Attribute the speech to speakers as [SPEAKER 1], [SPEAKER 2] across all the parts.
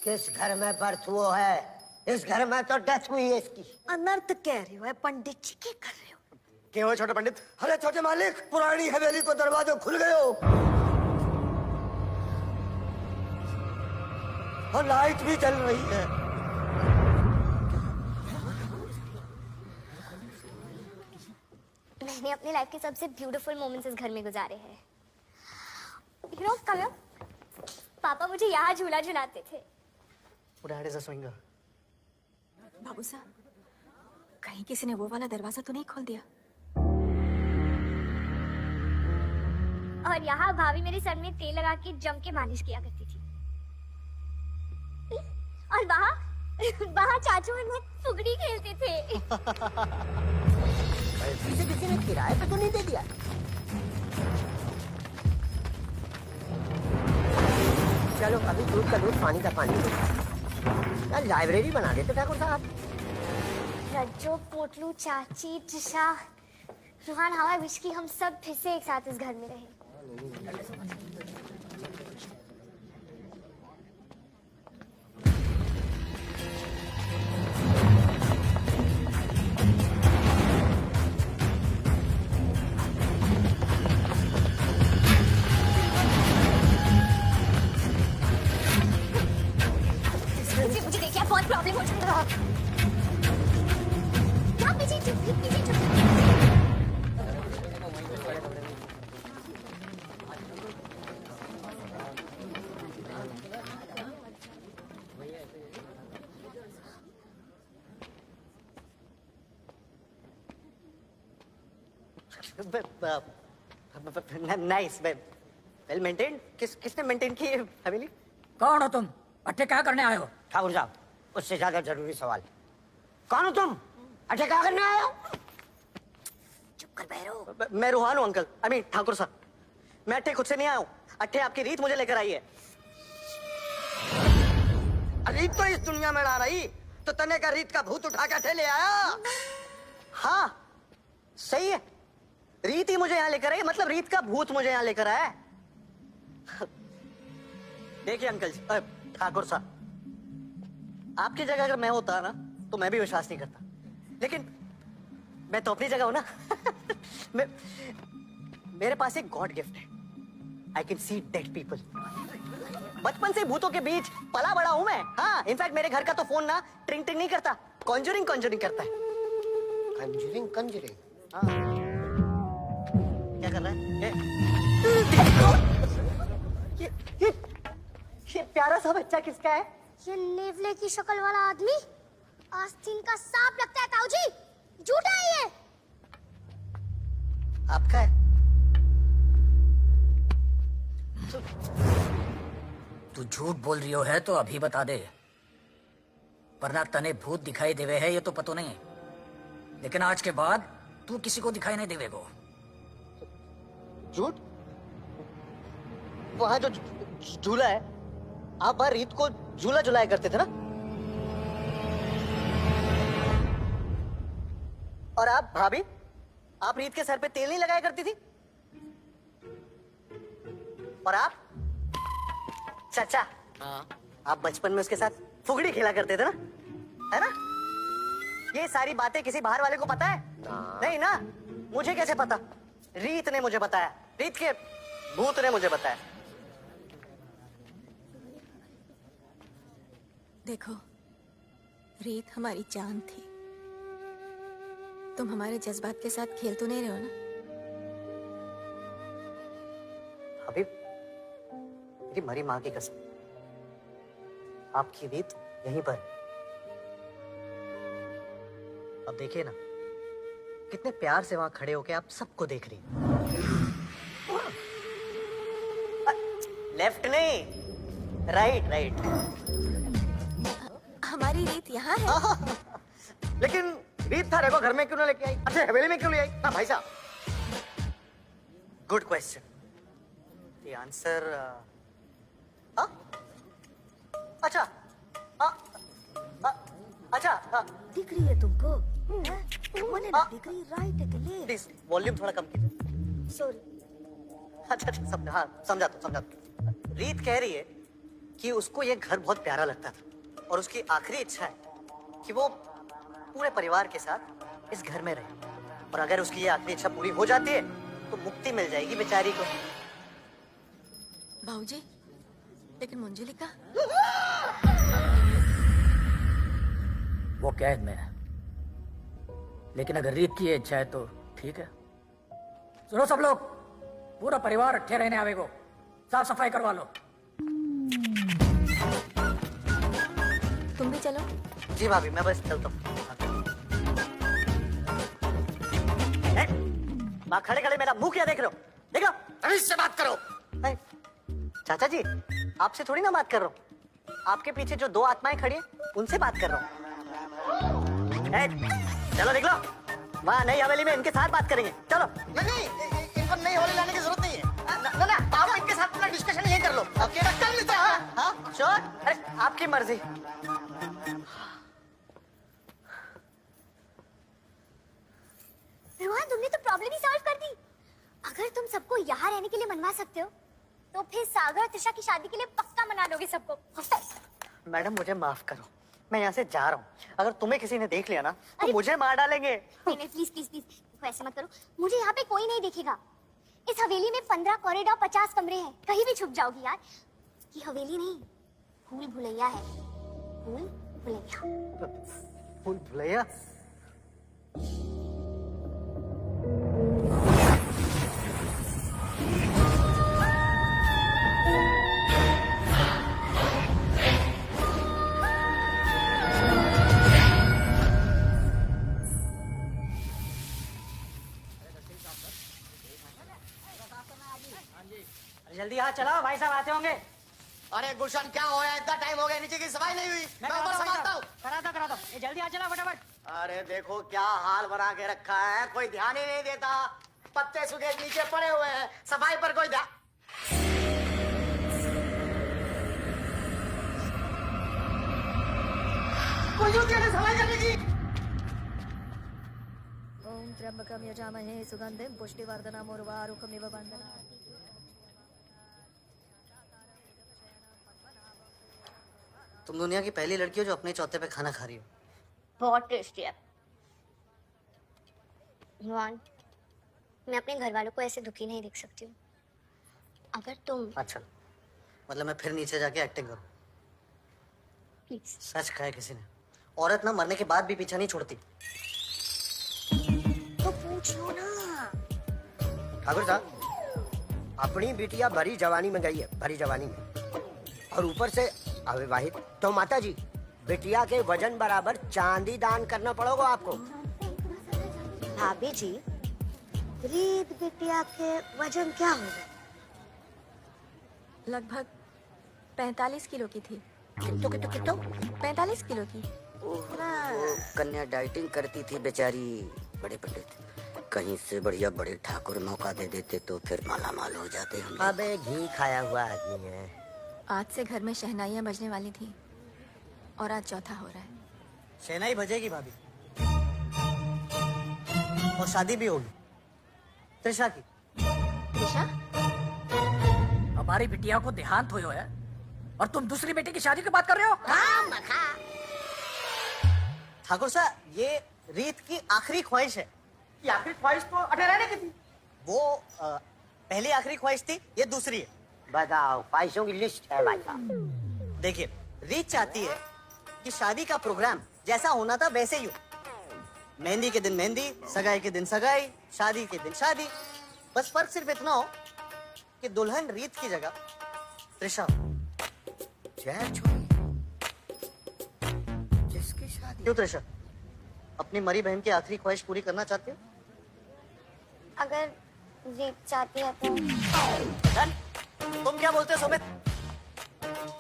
[SPEAKER 1] किस घर में बर्थ हुआ है? इस घर में तो डेथ हुई है इसकी।
[SPEAKER 2] अनर्थ कह रही हो पंडित जी, क्या कर रहे हो?
[SPEAKER 3] क्या हुआ छोटे पंडित?
[SPEAKER 1] अरे छोटे मालिक, पुरानी हवेली को दरवाजे खुल गए हो और लाइट भी जल रही है।
[SPEAKER 4] मैंने अपनी लाइफ के सबसे ब्यूटीफुल मोमेंट्स इस घर में गुजारे हैं। यू नो कमल, पापा मुझे यहाँ झूला झुलाते थे।
[SPEAKER 3] Dad is a swinger.
[SPEAKER 2] बाबू साहब, कहीं किसी ने वो वाला दरवाजा तो नहीं खोल दिया?
[SPEAKER 4] और यहाँ भाभी मेरे सर में तेल लगा के जम के मालिश किया करती थी। और वहाँ चाचू और मैं फुगड़ी खेलते थे।
[SPEAKER 1] किसी ने किराए पे तो नहीं दे दिया? चलो अभी दूध का दूध, पानी का पानी। यार लाइब्रेरी बना देते ठाकुर साहब।
[SPEAKER 4] रज्जो, पोटलू, चाची, त्रिशा, रुहान, हवा, विश्की, हम सब फिर से एक साथ इस घर में रहे। मुझे देखिए, बहुत प्रॉब्लम हो जाएगा। क्या पीछे चुप।
[SPEAKER 3] Nice, well maintained. किसने मेंटेन की है हवेली?
[SPEAKER 5] कौन हो तुम? अट्ठे क्या करने आए हो?
[SPEAKER 1] ठाकुर साहब, उससे ज्यादा जरूरी सवाल, कौन हो तुम? अच्छा क्या करने आए हो?
[SPEAKER 2] चुप कर बैरो।
[SPEAKER 3] मैं रूहान हूँ अंकल, आई मीन ठाकुर साहब। मैं अट्ठे खुद से नहीं आया हूँ, अट्ठे आपकी रीत मुझे लेकर आई है।
[SPEAKER 1] रीत तो इस दुनिया में ना रही तो तने का रीत का भूत उठा के ले आया।
[SPEAKER 3] हाँ सही है, रीत ही मुझे यहाँ लेकर आई, मतलब रीत का भूत मुझे यहाँ लेकर आया। देखिए अंकल जी, ठाकुर साहब, आपकी जगह अगर मैं होता ना तो मैं भी विश्वास नहीं करता, लेकिन मैं तो अपनी जगह हूं ना। मेरे पास एक गॉड गिफ्ट है, I can see dead people. बचपन से भूतों के बीच पला बड़ा हूं मैं। हाँ, इनफैक्ट मेरे घर का तो फोन ना ट्रिंग ट्रिंग नहीं करता, कॉन्जरिंग करता है।
[SPEAKER 1] कंजरिंग।
[SPEAKER 3] हाँ। क्या कर रहा है? ये प्यारा सा बच्चा किसका है?
[SPEAKER 4] ये नेवले की शक्ल वाला आदमी आस्तीन का सांप लगता है। ताऊ जी, झूठा है ये।
[SPEAKER 3] आपका है?
[SPEAKER 5] तू झूठ बोल रही हो है तो अभी बता दे, वरना तने भूत दिखाई देवे है ये तो पतो नहीं, लेकिन आज के बाद तू किसी को दिखाई नहीं देवेगो।
[SPEAKER 3] झूठ? वहां जो झूला है, आप बाहर रीत को झूला झुलाया करते थे ना? और आप भाभी, आप रीत के सर पे तेल नहीं लगाया करती थी? और आप चाचा, आप बचपन में उसके साथ फुगड़ी खेला करते थे ना, है ना? ये सारी बातें किसी बाहर वाले को पता है? नहीं ना? मुझे कैसे पता? रीत ने मुझे बताया, रीत के भूत ने मुझे बताया।
[SPEAKER 2] देखो, रीत हमारी जान थी। तुम हमारे जज्बात के साथ खेल तो नहीं रहे हो ना?
[SPEAKER 3] अभी मेरी मरी माँ की कसम, आपकी रीत यहीं पर है। अब देखिए ना, कितने प्यार से वहां खड़े होके आप सबको देख रही हैं। लेफ्ट नहीं, राइट।
[SPEAKER 2] हमारी रीत यहाँ है।
[SPEAKER 3] लेकिन रीत था देखो घर में क्यों ना लेके आई? अच्छा हवेली में क्यों ले आई? हाँ भाई साहब, गुड क्वेश्चन। द आंसर अच्छा
[SPEAKER 2] दिख रही है तुमको? बोले ना, दिख रही, राइट है कि लेफ्ट?
[SPEAKER 3] प्लीज वॉल्यूम थोड़ा कम कीजिए।
[SPEAKER 4] सॉरी।
[SPEAKER 3] अच्छा समझा, हाँ समझा तो। रीत कह रही है कि उसको ये घर बहुत प्यारा लगता था और उसकी आखिरी इच्छा है कि वो पूरे परिवार के साथ इस घर में रहे, और अगर उसकी ये आखिरी इच्छा पूरी हो जाती है तो मुक्ति मिल जाएगी बेचारी को।
[SPEAKER 2] बाबूजी, लेकिन मंजुलिका
[SPEAKER 5] वो कैद में है, लेकिन अगर रीत की ये इच्छा है तो ठीक है। सुनो सब लोग, पूरा परिवार इकट्ठे रहने आवेगो, साफ सफाई करवा लो।
[SPEAKER 2] तुम भी चलो।
[SPEAKER 3] जी भाभी, मैं बस चलता हूँ। माँ खड़े खड़े मेरा मुंह क्या देख रहे हो? देख लो, तमीज से बात करो। चाचा जी, आपसे थोड़ी ना बात कर रहा हूँ, आपके पीछे जो दो आत्माएं खड़ी हैं उनसे बात कर रहा हूँ। चलो देख लो, वहाँ नई हवेली में इनके साथ बात करेंगे। चलो। नहीं, इनको नई हवेली लाने की जरूरत नहीं है। ना आप इनके साथ अपना डिस्कशन यही कर लो। अकेला कर लेते हैं। हाँ श्योर। अरे आपकी मर्जी।
[SPEAKER 4] रोहन, तुमने तो प्रॉब्लम ही सॉल्व कर दी। अगर तुम सबको यहाँ रहने के लिए मनवा सकते हो तो फिर सागर और त्रिशा की शादी के लिए पक्का मना लोगे सबको।
[SPEAKER 3] मैडम मुझे माफ करो, मैं यहाँ से जा रहा हूँ। अगर तुम्हें किसी ने देख लिया ना तो मुझे मार डालेंगे।
[SPEAKER 4] नहीं प्लीज प्लीज प्लीज, ऐसे मत करो। मुझे यहाँ पे कोई नहीं देखेगा। इस हवेली में 15 कॉरिडोर 50 कमरे हैं, कहीं भी छुप जाओगी यार। ये हवेली नहीं, भूल भुलैया है। भूल भुलैया।
[SPEAKER 3] भूल भुलैया?
[SPEAKER 5] जल्दी हाथ चलाओ, भाई साहब आते होंगे।
[SPEAKER 6] अरे गुलशन, क्या हो गया? इतना टाइम हो गया, नीचे की सफाई नहीं हुई। मैं ऊपर संभालता हूँ।
[SPEAKER 5] करा दो। ये जल्दी हाथ चलाओ फटाफट।
[SPEAKER 6] अरे देखो क्या हाल बना के रखा है, कोई ध्यान ही नहीं देता। पत्ते सूखे नीचे पड़े हुए हैं, सफाई पर कोई ध्यान। कोई सफाई करने की।
[SPEAKER 2] ओम त्र्यंबकम यजामहे सुगंधिम पुष्टिवर्धनम उर्वारुकमिव बन्धनात्।
[SPEAKER 3] तुम दुनिया की पहली लड़की हो जो अपने चौथे पे खाना खा रही हो।
[SPEAKER 4] बहुत टेस्टी है। रोहन, मैं अपने घर वालों को ऐसे दुखी नहीं देख सकती हूँ। अगर तुम
[SPEAKER 3] अच्छा, मतलब मैं फिर नीचे जाके एक्टिंग करूँ?
[SPEAKER 4] प्लीज।
[SPEAKER 3] सच कहा है किसी ने, औरत ना मरने के बाद भी पीछा नहीं छोड़ती।
[SPEAKER 4] तो पूछ लो ना।
[SPEAKER 1] ठाकुर साहब, अपनी बिटिया भरी जवानी में गई है, भरी जवानी में, और ऊपर से अविवाहित। तो माता जी, बिटिया के वजन बराबर चांदी दान करना पड़ेगा आपको।
[SPEAKER 4] भाभी जी, रीत बिटिया के वजन क्या होगा?
[SPEAKER 2] लगभग 45 किलो की थी।
[SPEAKER 1] कितो
[SPEAKER 2] 45 किलो की।
[SPEAKER 7] वो कन्या डाइटिंग करती थी बेचारी, बड़े पंडित। कहीं से बढ़िया बड़े ठाकुर मौका दे देते तो फिर माला माल हो जाते हम।
[SPEAKER 1] अबे घी खाया हुआ आदमी है।
[SPEAKER 2] आज से घर में शहनाइयाँ बजने वाली थी और आज चौथा हो रहा है।
[SPEAKER 3] शहनाई बजेगी भाभी, और शादी भी होगी त्रिशा की।
[SPEAKER 2] त्रिशा?
[SPEAKER 5] हमारी बिटिया को देहांत हुआ है और तुम दूसरी बेटी की शादी की बात कर रहे हो?
[SPEAKER 3] ठाकुर साहब, ये रीत की आखिरी ख्वाहिश है।
[SPEAKER 6] ये आखिरी ख्वाहिश तो अटे रहने की थी।
[SPEAKER 3] वो पहली आखिरी ख्वाहिश थी, ये दूसरी है।
[SPEAKER 1] बताओ, ख्वाहिशों की लिस्ट है भाई साहब।
[SPEAKER 3] देखिए, रीत चाहती है कि शादी का प्रोग्राम जैसा होना था वैसे ही हो। मेहंदी के दिन मेहंदी, सगाई के दिन सगाई, शादी के दिन शादी। बस फर्क सिर्फ इतना हो कि दुल्हन रीत की जगह त्रिशा हो।
[SPEAKER 1] जय छोरी, जिसकी शादी।
[SPEAKER 3] क्यों त्रिशा, अपनी मरी बहन की आखिरी ख्वाहिश पूरी करना चाहती हो?
[SPEAKER 4] अगर रीत चाहती है तो।
[SPEAKER 3] धन, तुम क्या बोलते हो सुमित?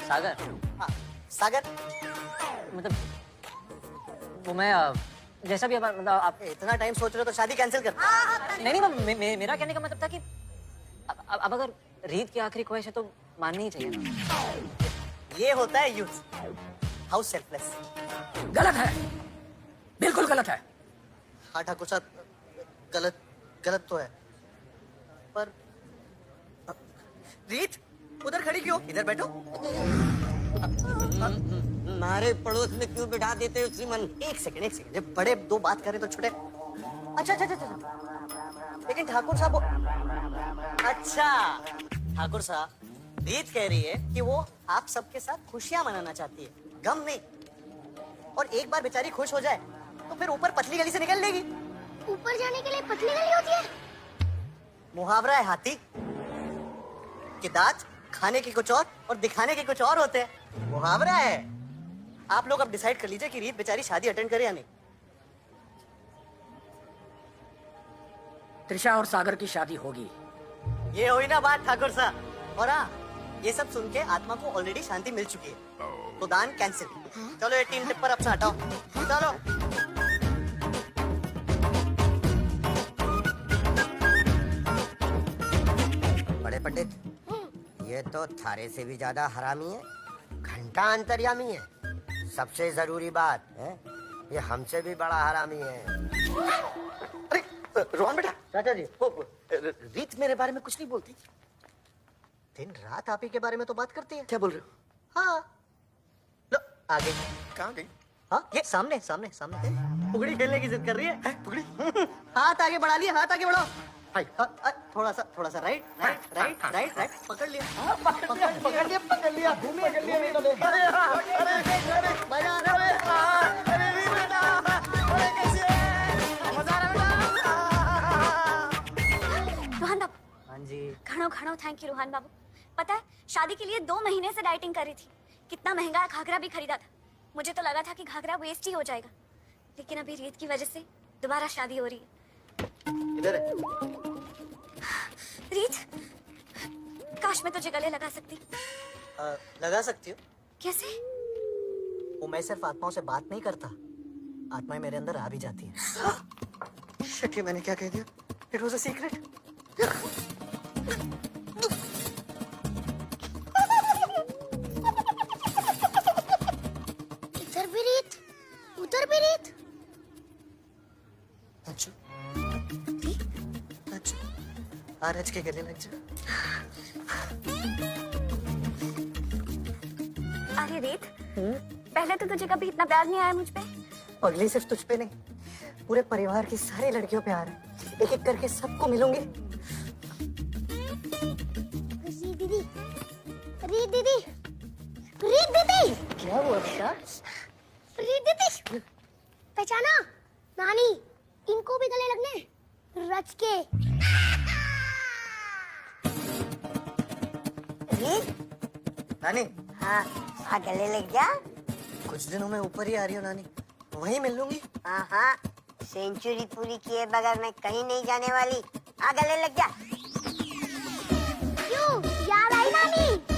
[SPEAKER 8] सागर,
[SPEAKER 3] हाँ, सागर।
[SPEAKER 8] मतलब वो मैं जैसा भी मतलब आप
[SPEAKER 3] इतना टाइम सोच रहे हो तो शादी कैंसिल कर।
[SPEAKER 8] नहीं, मेरा कहने का मतलब था कि अब अगर रीत की आखिरी ख्वाहिश है तो माननी ही चाहिए ना।
[SPEAKER 3] ये होता है यूथ, हाउ सेल्फलेस।
[SPEAKER 5] गलत है, बिल्कुल गलत है।
[SPEAKER 3] हाँ ठाकुर साहब, गलत तो है, पर रीत उधर खड़ी क्यों? इधर बैठो।
[SPEAKER 7] हमारे पड़ोस में क्यों बिठा देते हो श्रीमन?
[SPEAKER 3] एक सेकंड जब बड़े दो बात करें तो छोटे। अच्छा। लेकिन ठाकुर साहब अच्छा ठाकुर साहब, रीत कह रही है कि वो आप सबके साथ खुशियां मनाना चाहती है, गम नहीं। और एक बार बेचारी खुश हो जाए तो फिर ऊपर पतली गली से निकल लेगी।
[SPEAKER 4] ऊपर जाने के लिए पतली गली होती है?
[SPEAKER 3] मुहावरा है हाथी कि दांत खाने के कुछ और दिखाने के कुछ और होते हैं। मुहावरा है। आप लोग अब डिसाइड कर लीजिए कि रीत बेचारी शादी अटेंड करे या नहीं।
[SPEAKER 5] त्रिशा और सागर की शादी होगी।
[SPEAKER 3] ये हुई ना बात ठाकुर साहब। और हाँ, ये सब सुन के आत्मा को ऑलरेडी शांति मिल चुकी है, तो दान कैंसिल। चलो ये 3 टिप पर अब से हटाओ। चलो।
[SPEAKER 1] बड़े पंडित, ये तो थारे से भी ज्यादा हरामी है, घंटा अंतर्यामी है। सबसे जरूरी बात है, ये हमसे भी बड़ा हरामी है।
[SPEAKER 3] अरे रोहन बेटा। चाचा जी, रीत मेरे बारे में कुछ नहीं बोलती। दिन रात आप ही के बारे में तो बात करती है। क्या बोल रहे हो? हाँ लो आगे। कहाँ गई? हाँ ये सामने सामने सामने पुगड़ी खेलने की जिद कर रही है। पुगड़ी हाथ आगे बढ़ा लिया, हाथ आगे बढ़ाओ। थोड़ा सा राइट पकड़ लिया। पकड़ लिया घूमिए।
[SPEAKER 4] रोहन बाबू।
[SPEAKER 3] हाँ जी।
[SPEAKER 4] खड़ो थैंक यू रोहन बाबू। पता है शादी के लिए 2 महीने से डाइटिंग कर रही थी। कितना महंगा घाघरा भी खरीदा था। मुझे तो लगा था कि घाघरा वेस्ट ही हो जाएगा, लेकिन अभी रीत की वजह से दोबारा शादी हो रही है।
[SPEAKER 3] इधर है।
[SPEAKER 4] रीत, काश मैं तुझे गले लगा सकती।
[SPEAKER 3] लगा सकती हो।
[SPEAKER 4] कैसे?
[SPEAKER 3] वो मैं सिर्फ आत्माओं से बात नहीं करता, आत्माएं मेरे अंदर आ भी जाती हैं। शिट, ये मैंने क्या कह दिया? It was a secret.
[SPEAKER 4] इधर भी रीत, उधर भी रीत।
[SPEAKER 3] अच्छा आरज के गले लग जा।
[SPEAKER 4] अरे रीत, पहले तो तुझे कभी इतना प्यार नहीं आया मुझ पे।
[SPEAKER 3] अगली सिर्फ तुझ पे नहीं, पूरे परिवार की सारी लड़कियों पे आ रहा है। एक एक करके सबको मिलूंगी।
[SPEAKER 4] रीत दीदी, रीत दीदी।
[SPEAKER 3] क्या हुआ बेटा?
[SPEAKER 4] रीत दीदी, पहचाना? नानी, इनको भी गले लगने रच के।
[SPEAKER 3] नानी।
[SPEAKER 7] हाँ गले लग जा।
[SPEAKER 3] कुछ दिनों में ऊपर ही आ रही हो नानी, वहीं मिल लूंगी।
[SPEAKER 7] हाँ सेंचुरी पूरी किए बगैर मैं कहीं नहीं जाने वाली। गले लग जा।
[SPEAKER 4] क्यों याद आई नानी?